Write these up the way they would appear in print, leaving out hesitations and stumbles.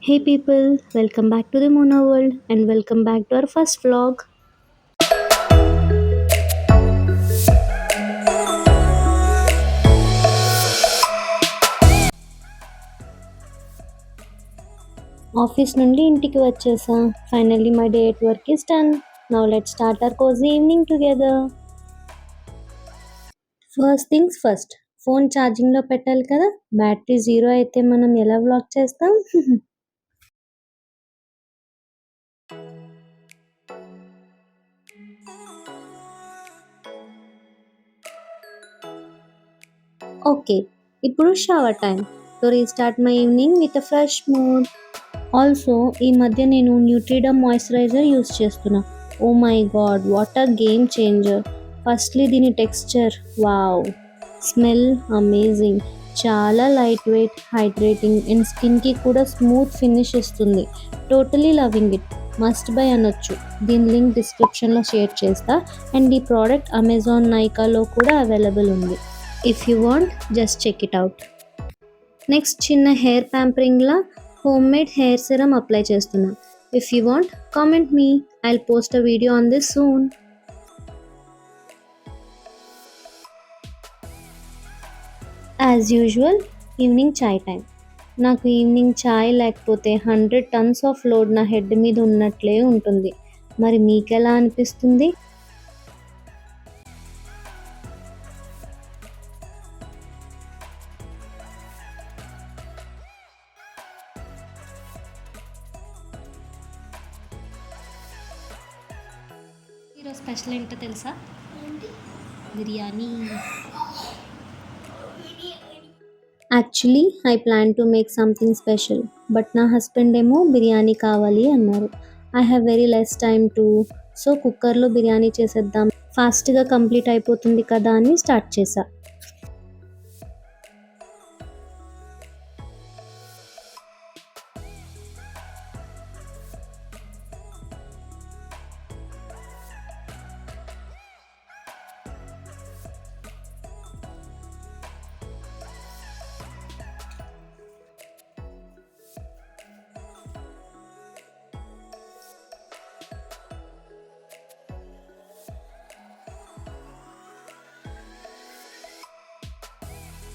Hey people, welcome back to the Mona World and welcome back to our first vlog. Office నుండి ఇంటికి వచ్చేసా. Finally my day at work is done. Now let's start our cozy evening together. First things first, phone ఛార్జింగ్లో పెట్టాలి కదా. Battery zero అయితే మనం ఎలా vlog చేస్తాం? ఓకే, ఇప్పుడు shower time to restart my evening with a fresh mood. Also ఈ మధ్య నేను న్యూట్రిడమ్ మాయిశ్చరైజర్ యూస్ చేస్తున్నా. Oh my God, what a game changer. Firstly దీని టెక్స్చర్, వావ్. స్మెల్ అమేజింగ్, చాలా లైట్ వెయిట్, హైడ్రేటింగ్ అండ్ స్కిన్కి కూడా smooth finish ఇస్తుంది. Totally loving it, must buy అనొచ్చు. దీని లింక్ డిస్క్రిప్షన్లో షేర్ చేస్తా. అండ్ ఈ ప్రోడక్ట్ అమెజాన్, నైకాలో కూడా అవైలబుల్ ఉంది. If you want just check it out. Next చిన్న హెయిర్ ప్యాంపరింగ్లా home made hair serum apply చేస్తున్నా. If you want comment me, I'll post a video on this soon. As usual evening chai time. నాకు evening చాయ్ లేకపోతే 100 tons of load నా head మీద ఉన్నట్లే ఉంటుంది. మరి మీకెలా అనిపిస్తుంది? ఈరోజు స్పెషల్ ఏంటో తెలుసా? Biryani. Actually I plan to make something special, but నా హస్బెండ్ ఏమో బిర్యానీ కావాలి అన్నారు. I have very less time to, so కుక్కర్లో బిర్యానీ చేసేద్దాం, ఫాస్ట్గా కంప్లీట్ అయిపోతుంది కదా అని స్టార్ట్ చేశా.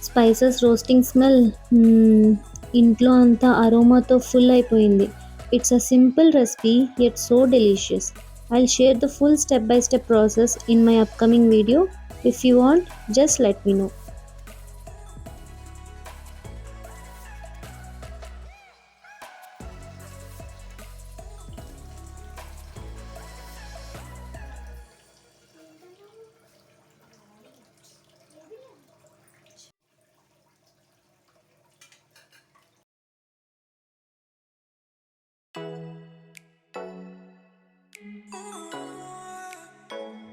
స్పైసెస్ రోస్టింగ్ స్మెల్, ఇంట్లో అంతా అరోమాతో ఫుల్ అయిపోయింది. It's a simple recipe yet so delicious. I'll share the full step by step process in my upcoming video. If you want just let me know.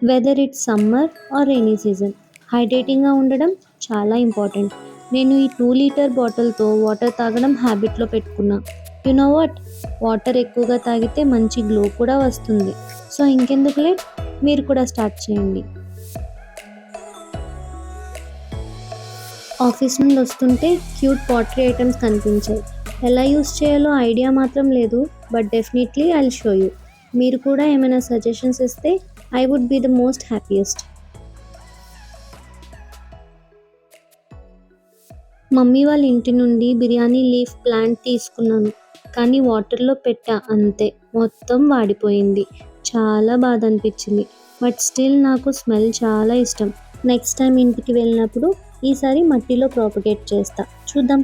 Whether it's summer or rainy season, హైడ్రేటింగ్గా ఉండడం చాలా important. నేను ఈ 2 litre బాటిల్తో water తాగడం హ్యాబిట్లో పెట్టుకున్నా. You know what, water ఎక్కువగా తాగితే మంచి గ్లో కూడా వస్తుంది. సో ఇంకెందుకు లేట్, మీరు కూడా స్టార్ట్ చేయండి. ఆఫీస్ నుండి వస్తుంటే క్యూట్ పాటరీ ఐటమ్స్ కనిపించాయి. ఎలా యూస్ చేయాలో ఐడియా మాత్రం లేదు, but definitely I'll show you. మీరు కూడా ఏమైనా సజెషన్స్ ఇస్తే I would be the most happiest. Mummy వాళ్ళ ఇంటి నుండి బిర్యానీ లీఫ్ ప్లాంట్ తీసుకున్నాను, కానీ వాటర్లో పెట్టా అంతే, మొత్తం వాడిపోయింది. చాలా బాధ అనిపించింది, బట్ స్టిల్ నాకు స్మెల్ చాలా ఇష్టం. నెక్స్ట్ టైం ఇంటికి వెళ్ళినప్పుడు ఈసారి మట్టిలో ప్రాపగేట్ చేస్తా, చూద్దాం.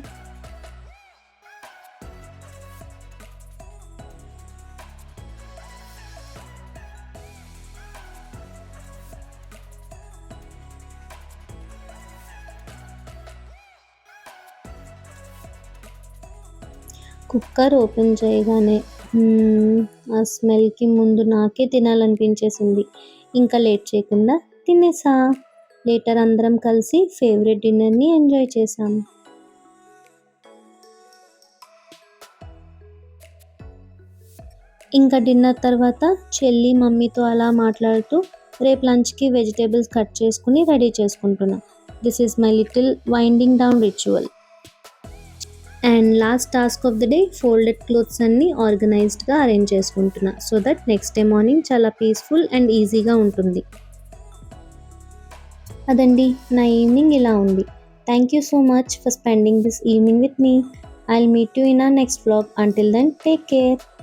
కుక్కర్ ఓపెన్ చేయగానే ఆ స్మెల్కి ముందు నాకే తినాలనిపించేసింది. ఇంకా లేట్ చేయకుండా తినేసా. లేటర్ అందరం కలిసి ఫేవరెట్ డిన్నర్ని ఎంజాయ్ చేసాం. ఇంకా డిన్నర్ తర్వాత చెల్లి మమ్మీతో అలా మాట్లాడుతూ రేపు లంచ్కి వెజిటేబుల్స్ కట్ చేసుకుని రెడీ చేసుకుంటున్నా. This is my little winding down ritual. And last task of the day folded clothes అన్నీ ఆర్గనైజ్డ్గా అరేంజ్ చేసుకుంటున్నా so that next day morning చాలా పీస్ఫుల్ అండ్ ఈజీగా ఉంటుంది. అదండి నా ఈవినింగ్ ఇలా ఉంది. Thank you so much for spending this evening with me. I'll meet you in our next vlog. Until then, take care.